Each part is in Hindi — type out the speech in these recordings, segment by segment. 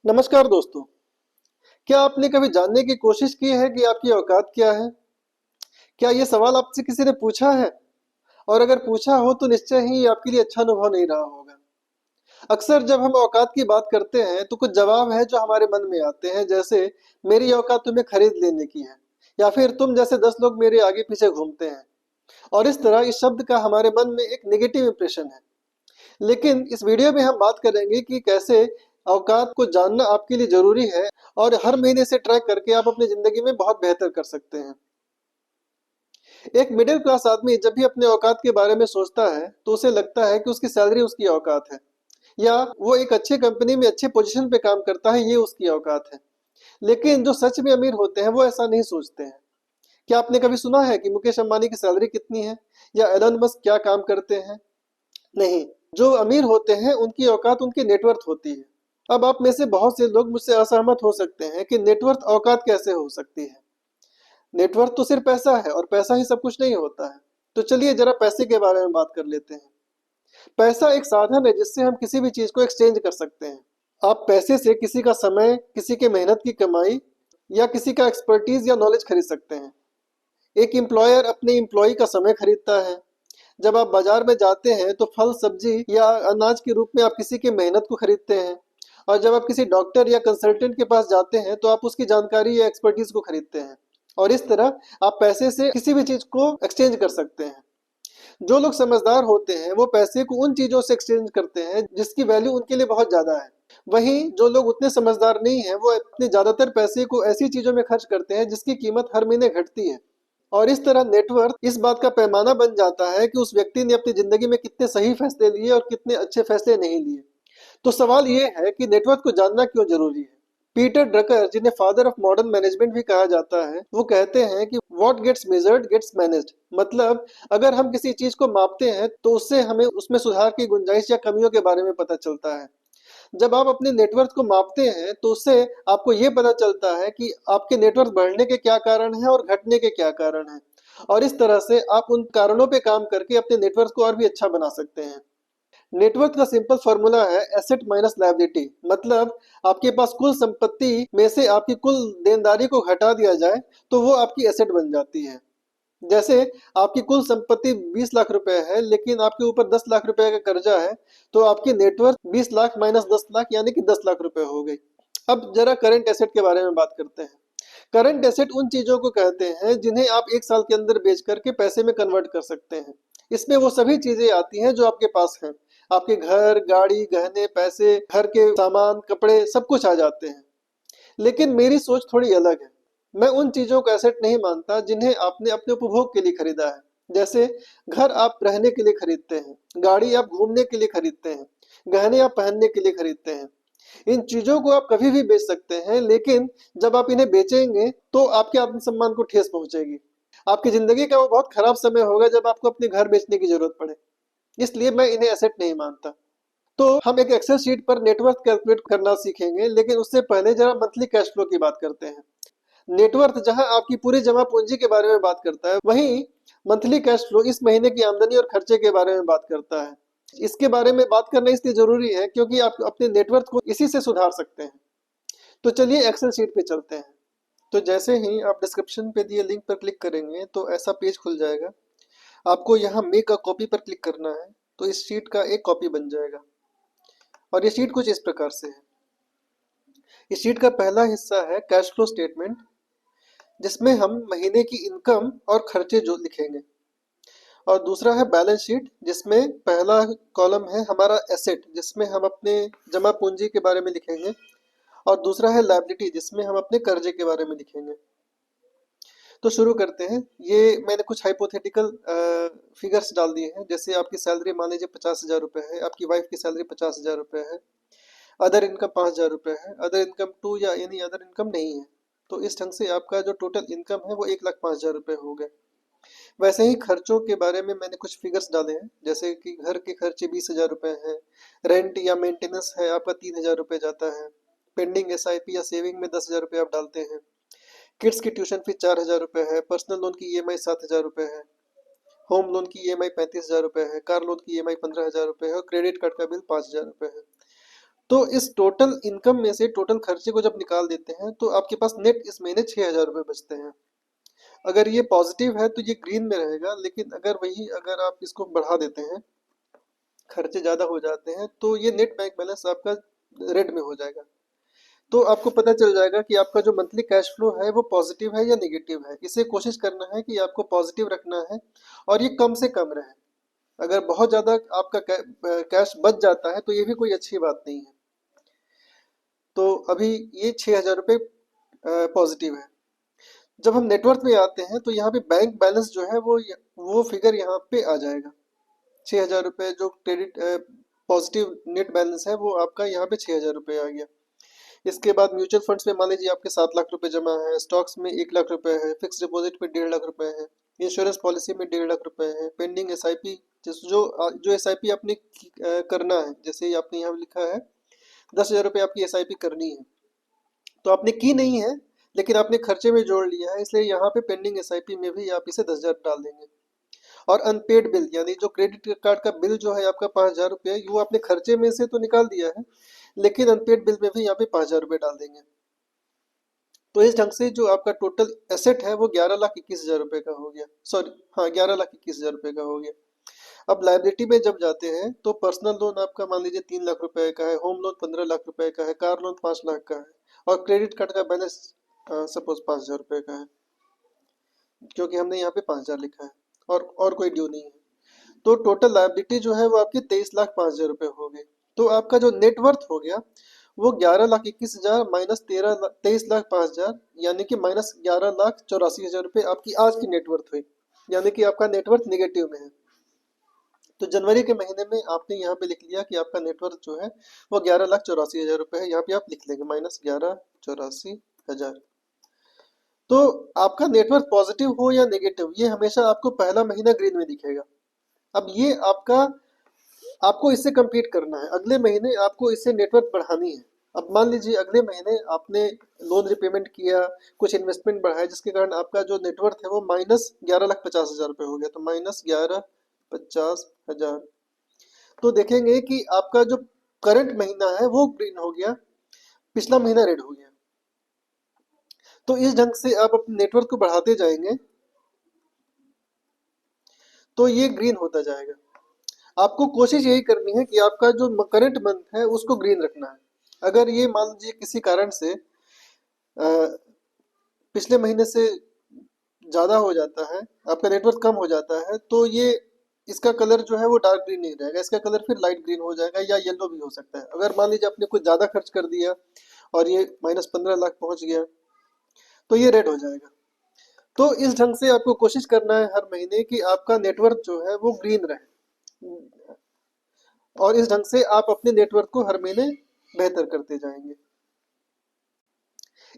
नमस्कार दोस्तों। क्या आपने कभी जानने की कोशिश की है कि आपकी औकात क्या है? क्या ये सवाल आपसे किसी ने पूछा है? और अगर पूछा हो तो निश्चय ही ये आपके लिए अच्छा अनुभव नहीं रहा होगा। अक्सर जब हम औकात की बात करते हैं तो कुछ जवाब है जो हमारे मन में आते हैं, जैसे मेरी औकात तुम्हें खरीद लेने की है, या फिर तुम जैसे 10 लोग मेरे आगे पीछे घूमते हैं। और इस तरह इस शब्द का हमारे मन में एक नेगेटिव इंप्रेशन है। लेकिन इस वीडियो में हम बात करेंगे कि कैसे औकात को जानना आपके लिए जरूरी है, और हर महीने से ट्रैक करके आप अपनी जिंदगी में बहुत बेहतर कर सकते हैं। एक मिडिल क्लास आदमी जब भी अपने औकात के बारे में सोचता है तो उसे लगता है कि उसकी सैलरी उसकी औकात है, या वो एक अच्छी कंपनी में अच्छे पोजीशन पे काम करता है, ये उसकी औकात है। लेकिन जो सच में अमीर होते हैं वो ऐसा नहीं सोचते हैं। क्या आपने कभी सुना है कि मुकेश अंबानी की सैलरी कितनी है, या एलन मस्क क्या काम करते हैं? नहीं। जो अमीर होते हैं उनकी औकात उनकी नेटवर्थ होती है। अब आप में से बहुत से लोग मुझसे असहमत हो सकते हैं कि नेटवर्थ औकात कैसे हो सकती है। नेटवर्थ तो सिर्फ पैसा है, और पैसा ही सब कुछ नहीं होता है। तो चलिए जरा पैसे के बारे में बात कर लेते हैं। पैसा एक साधन है जिससे हम किसी भी चीज को एक्सचेंज कर सकते हैं। आप पैसे से किसी का समय, किसी के मेहनत की कमाई, या किसी का एक्सपर्टीज या नॉलेज खरीद सकते हैं। एक एम्प्लॉयर अपने एम्प्लॉय का समय खरीदता है। जब आप बाजार में जाते हैं तो फल, सब्जी या अनाज के रूप में आप किसी की मेहनत को खरीदते हैं। और जब आप किसी डॉक्टर या कंसल्टेंट के पास जाते हैं तो आप उसकी जानकारी या एक्सपर्टीज को खरीदते हैं। और इस तरह आप पैसे से किसी भी चीज को एक्सचेंज कर सकते हैं। जो लोग समझदार होते हैं वो पैसे को उन चीजों से एक्सचेंज करते हैं जिसकी वैल्यू उनके लिए बहुत ज्यादा है। वहीं जो लोग उतने समझदार नहीं हैं वो अपने ज्यादातर पैसे को ऐसी चीजों में खर्च करते हैं जिसकी कीमत हर महीने घटती है। और इस तरह नेटवर्थ इस बात का पैमाना बन जाता है कि उस व्यक्ति ने अपनी जिंदगी में कितने सही फैसले लिए और कितने अच्छे फैसले नहीं लिए। तो सवाल ये है कि नेटवर्थ को जानना क्यों जरूरी है। पीटर ड्रकर, जिन्हें फादर ऑफ मॉडर्न मैनेजमेंट भी कहा जाता है, वो कहते हैं कि what gets measured gets managed. मतलब अगर हम किसी चीज को मापते हैं तो उससे हमें उसमें सुधार की गुंजाइश या कमियों के बारे में पता चलता है। जब आप अपने नेटवर्थ को मापते हैं तो उससे आपको ये पता चलता है कि आपके नेटवर्थ बढ़ने के क्या कारण हैं और घटने के क्या कारण हैं। और इस तरह से आप उन कारणों पे काम करके अपने नेटवर्थ को और भी अच्छा बना सकते हैं। नेटवर्थ का सिंपल फॉर्मूला है एसेट माइनस लायबिलिटी। मतलब आपके पास कुल संपत्ति में से आपकी कुल देनदारी को घटा दिया जाए तो वो आपकी एसेट बन जाती है। जैसे आपकी कुल संपत्ति 20 लाख रुपए है, लेकिन आपके ऊपर 10 लाख रुपए का कर्जा है, तो आपकी नेटवर्थ 20 लाख माइनस 10 लाख यानी कि 10 लाख रुपए हो गई। अब जरा करंट एसेट के बारे में बात करते हैं। करंट एसेट उन चीजों को कहते हैं जिन्हें आप एक साल के अंदर बेच करके पैसे में कन्वर्ट कर सकते हैं। इसमें वो सभी चीजें आती हैं जो आपके पास हैं। आपके घर, गाड़ी, गहने, पैसे, घर के सामान, कपड़े, सब कुछ आ जाते हैं। लेकिन मेरी सोच थोड़ी अलग है। मैं उन चीजों को एसेट नहीं मानता जिन्हें आपने अपने उपभोग के लिए खरीदा है। जैसे घर आप रहने के लिए खरीदते हैं, गाड़ी आप घूमने के लिए खरीदते हैं, गहने आप पहनने के लिए खरीदते हैं। इन चीजों को आप कभी भी बेच सकते हैं, लेकिन जब आप इन्हें बेचेंगे तो आपके आत्मसम्मान को ठेस पहुंचेगी। आपकी जिंदगी का वो बहुत खराब समय होगा जब आपको अपने घर बेचने की जरूरत पड़े। इसलिए मैं इन्हें एसेट नहीं मानता। तो हम एक एक्सेल शीट पर नेटवर्थ कैलकुलेट करना सीखेंगे, लेकिन उससे पहले जरा मंथली कैश फ्लो की बात करते हैं। नेटवर्थ जहां आपकी पूरी जमा पूंजी के बारे में बात करता है, वहीं मंथली कैश फ्लो इस महीने की आमदनी और खर्चे के बारे में बात करता है। इसके बारे में बात करना इसलिए जरूरी है क्योंकि आप अपने नेटवर्थ को इसी से सुधार सकते हैं। तो चलिए एक्सेल शीट पे चलते हैं। तो जैसे ही आप डिस्क्रिप्शन पे दिए लिंक पर क्लिक करेंगे तो ऐसा पेज खुल जाएगा। आपको यहाँ मेक अ कॉपी पर क्लिक करना है, तो इस शीट का एक कॉपी बन जाएगा। और ये शीट कुछ इस प्रकार से है। इस शीट का पहला हिस्सा है कैश फ्लो स्टेटमेंट, जिसमें हम महीने की इनकम और खर्चे जो लिखेंगे। और दूसरा है बैलेंस शीट, जिसमें पहला कॉलम है हमारा एसेट, जिसमें हम अपने जमा पूंजी के बारे में लिखेंगे। और दूसरा है लायबिलिटी, जिसमें हम अपने कर्जे के बारे में लिखेंगे। तो शुरू करते हैं। ये मैंने कुछ हाइपोथेटिकल फिगर्स डाल दिए हैं। जैसे आपकी सैलरी मान लीजिए 50,000 रुपये है, आपकी वाइफ की सैलरी 50,000 रुपये है, अदर इनकम 5,000 रुपये है, अदर इनकम टू या एनी अदर इनकम नहीं है। तो इस ढंग से आपका जो टोटल इनकम है वो 1,05,000 रुपये हो गए। वैसे ही खर्चों के बारे में मैंने कुछ फिगर्स डाले हैं। जैसे कि घर के खर्चे 20,000 रुपये हैं, रेंट या मेंटेनेंस है आपका 3,000 रुपये जाता है, पेंडिंग एसआईपी या सेविंग में 10,000 रुपये आप डालते हैं, किड्स की ट्यूशन फीस 4,000 रुपये है, पर्सनल लोन की ईएमआई 7,000 रुपये है, होम लोन की ईएमआई 35,000 रुपये है, कार लोन की ईएमआई 15,000 रुपये है, और क्रेडिट कार्ड का बिल 5,000 रुपये है। तो इस टोटल इनकम में से टोटल खर्चे को जब निकाल देते हैं तो आपके पास नेट इस महीने 6,000 रुपये बचते हैं। अगर ये पॉजिटिव है तो ये ग्रीन में रहेगा, लेकिन अगर आप इसको बढ़ा देते हैं, खर्चे ज़्यादा हो जाते हैं, तो ये नेट बैंक बैलेंस आपका रेड में हो जाएगा। तो आपको पता चल जाएगा कि आपका जो मंथली कैश फ्लो है वो पॉजिटिव है या नेगेटिव है। इसे कोशिश करना है कि आपको पॉजिटिव रखना है और ये कम से कम रहे। अगर बहुत ज़्यादा आपका कैश बच जाता है तो ये भी कोई अच्छी बात नहीं है। तो अभी ये 6,000 रुपये पॉजिटिव है। जब हम नेटवर्थ में आते हैं तो यहाँ पे बैंक बैलेंस जो है वो फिगर यहाँ पे आ जाएगा। 6,000 रुपये जो क्रेडिट पॉजिटिव नेट बैलेंस है वो आपका यहाँ पे 6,000 रुपये आ गया। इसके बाद म्यूचुअल फंड्स में मान लीजिए आपके 7 लाख रुपए जमा है, स्टॉक्स में 1 लाख रुपए है, फिक्स डिपॉजिट में 1.5 लाख रुपए है, इंश्योरेंस पॉलिसी में 1.5 लाख रुपए है, पेंडिंग SIP जो SIP आपने करना है, जैसे आपने यहाँ लिखा है 10,000 रुपये आपकी SIP करनी है, तो आपने की नहीं है लेकिन आपने खर्चे में जोड़ लिया है, इसलिए यहाँ पे पेंडिंग SIP में भी आप इसे 10,000 डाल देंगे। और अनपेड बिल यानी जो क्रेडिट कार्ड का बिल जो है आपका 5,000 रुपये, वो आपने खर्चे में से तो निकाल दिया है लेकिन अनपेड बिल में भी यहाँ पे 5,000 रुपये डाल देंगे। तो इस ढंग से जो आपका टोटल एसेट है वो 11,21,000 रुपये का हो गया। सॉरी, हाँ, 11,21,000 रुपये का हो गया। अब लाइबिलिटी में जब जाते हैं तो पर्सनल लोन आपका मान लीजिए 3 लाख रुपए का है, होम लोन 15 लाख रुपए का है, कार लोन 5 लाख का है, और क्रेडिट कार्ड का बैलेंस सपोज 5,000 रुपये का है, क्योंकि हमने यहाँ पे 5,000 लिखा है और कोई ड्यू नहीं है। तो टोटल लाइबिलिटी जो है वो आपकी 23,05,000 रुपये हो गई। तो आपका जो नेटवर्थ हो गया वो 11,21,000 माइनस 23,05,000 यानी कि माइनस 11,84,000 रुपये आपकी आज की नेटवर्थ हुई, यानी कि आपका नेटवर्थ नेगेटिव में है। तो जनवरी के महीने में आपने यहाँ पे लिख लिया कि आपका नेटवर्थ जो है वो 11,84,000 रुपये है, यहाँ पे आप लिख लेंगे माइनस 11,84,000। तो आपका नेटवर्थ पॉजिटिव हो या नेगेटिव, ये हमेशा आपको पहला महीना ग्रीन में दिखेगा। अब ये आपको इससे compete करना है, अगले महीने आपको इससे नेटवर्थ बढ़ानी है। अब मान लीजिए अगले महीने आपने लोन रिपेमेंट किया, कुछ इन्वेस्टमेंट बढ़ाया, जिसके कारण आपका जो नेटवर्थ है वो माइनस 11,50,000 रुपये हो गया, तो माइनस 11,50,000। तो देखेंगे कि आपका जो करंट महीना है वो ग्रीन हो गया, पिछला महीना रेड हो गया। तो इस ढंग से आप अपने नेटवर्क को बढ़ाते जाएंगे तो ये ग्रीन होता जाएगा। आपको कोशिश यही करनी है कि आपका जो करंट मंथ है उसको ग्रीन रखना है। अगर ये मान लीजिए किसी कारण से पिछले महीने से ज़्यादा हो जाता है, आपका नेटवर्क कम हो जाता है, तो ये इसका कलर जो है वो डार्क ग्रीन नहीं रहेगा, इसका कलर फिर लाइट ग्रीन हो जाएगा या येलो भी हो सकता है। अगर मान लीजिए आपने कुछ ज़्यादा खर्च कर दिया और ये माइनस 15 लाख पहुँच गया तो ये रेड हो जाएगा। तो इस ढंग से आपको कोशिश करना है हर महीने कि आपका नेटवर्क जो है वो ग्रीन रहे, और इस ढंग से आप अपने नेटवर्क को हर महीने बेहतर करते जाएंगे।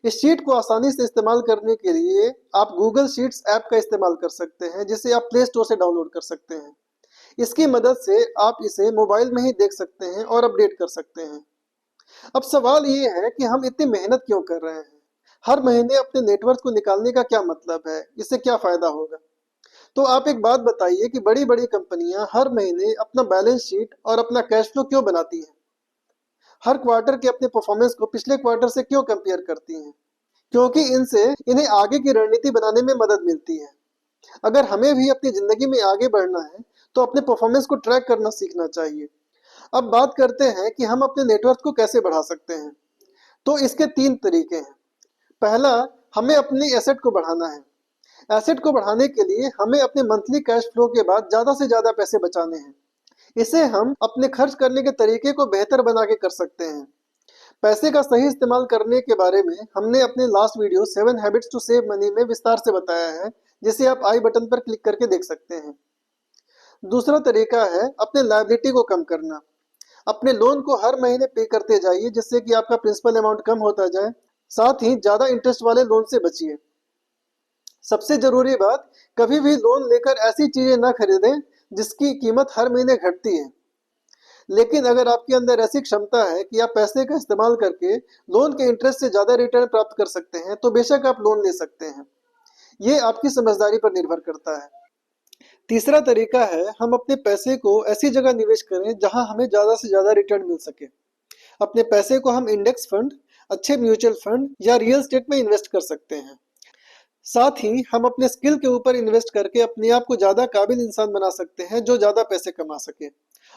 इस शीट को आसानी से इस्तेमाल करने के लिए आप गूगल शीट्स ऐप का इस्तेमाल कर सकते हैं, जिसे आप प्ले स्टोर से डाउनलोड कर सकते हैं। इसकी मदद से आप इसे मोबाइल में ही देख सकते हैं और अपडेट कर सकते हैं। अब सवाल ये है कि हम इतनी मेहनत क्यों कर रहे हैं, हर महीने अपने नेटवर्क को निकालने का क्या मतलब है, इससे क्या फायदा होगा। तो आप एक बात बताइए कि बड़ी बड़ी कंपनियां हर महीने अपना बैलेंस शीट और अपना कैश फ्लो क्यों बनाती हैं, हर क्वार्टर के अपने परफॉर्मेंस को पिछले क्वार्टर से क्यों कंपेयर करती हैं? क्योंकि इनसे इन्हें आगे की रणनीति बनाने में मदद मिलती है। अगर हमें भी अपनी जिंदगी में आगे बढ़ना है तो अपने परफॉर्मेंस को ट्रैक करना सीखना चाहिए। अब बात करते हैं कि हम अपने नेटवर्क को कैसे बढ़ा सकते हैं। तो इसके 3 तरीके हैं। पहला, हमें अपनी एसेट को बढ़ाना है। एसेट को बढ़ाने के लिए हमें अपने मंथली कैश फ्लो के बाद ज़्यादा से ज़्यादा पैसे बचाने हैं। इसे हम अपने खर्च करने के तरीके को बेहतर बना के कर सकते हैं। पैसे का सही इस्तेमाल करने के बारे में हमने अपने last video 7 habits to save money में विस्तार से बताया है, जिसे आप आई बटन पर क्लिक करके देख सकते हैं। दूसरा तरीका है अपने लायबिलिटी को कम करना। अपने लोन को हर महीने पे करते जाइए, जिससे कि आपका प्रिंसिपल अमाउंट कम होता जाए। साथ ही ज़्यादा इंटरेस्ट वाले लोन से बचिए। सबसे जरूरी बात, कभी भी लोन लेकर ऐसी चीजें ना खरीदें जिसकी कीमत हर महीने घटती है। लेकिन अगर आपके अंदर ऐसी क्षमता है कि आप पैसे का इस्तेमाल करके लोन के इंटरेस्ट से ज्यादा रिटर्न प्राप्त कर सकते हैं, तो बेशक आप लोन ले सकते हैं। ये आपकी समझदारी पर निर्भर करता है। तीसरा तरीका है हम अपने पैसे को ऐसी जगह निवेश करें जहां हमें ज्यादा से ज्यादा रिटर्न मिल सके। अपने पैसे को हम इंडेक्स फंड, अच्छे म्यूचुअल फंड या रियल एस्टेट में इन्वेस्ट कर सकते हैं। साथ ही हम अपने स्किल के ऊपर इन्वेस्ट करके अपने आप को ज्यादा काबिल इंसान बना सकते हैं जो ज्यादा पैसे कमा सके,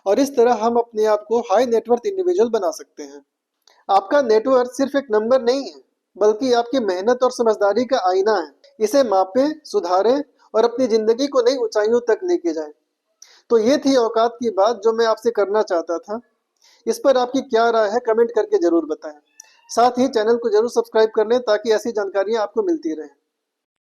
और इस तरह हम अपने आप को हाई नेटवर्थ इंडिविजुअल बना सकते हैं। आपका नेटवर्थ सिर्फ एक नंबर नहीं है, बल्कि आपकी मेहनत और समझदारी का आईना है। इसे मापें, सुधारें और अपनी जिंदगी को नई ऊंचाइयों तक लेके जाएं। तो ये थी औकात की बात जो मैं आपसे करना चाहता था। इस पर आपकी क्या राय है, कमेंट करके जरूर बताएं। साथ ही चैनल को जरूर सब्सक्राइब कर लें ताकि ऐसी जानकारियां आपको मिलती रहें।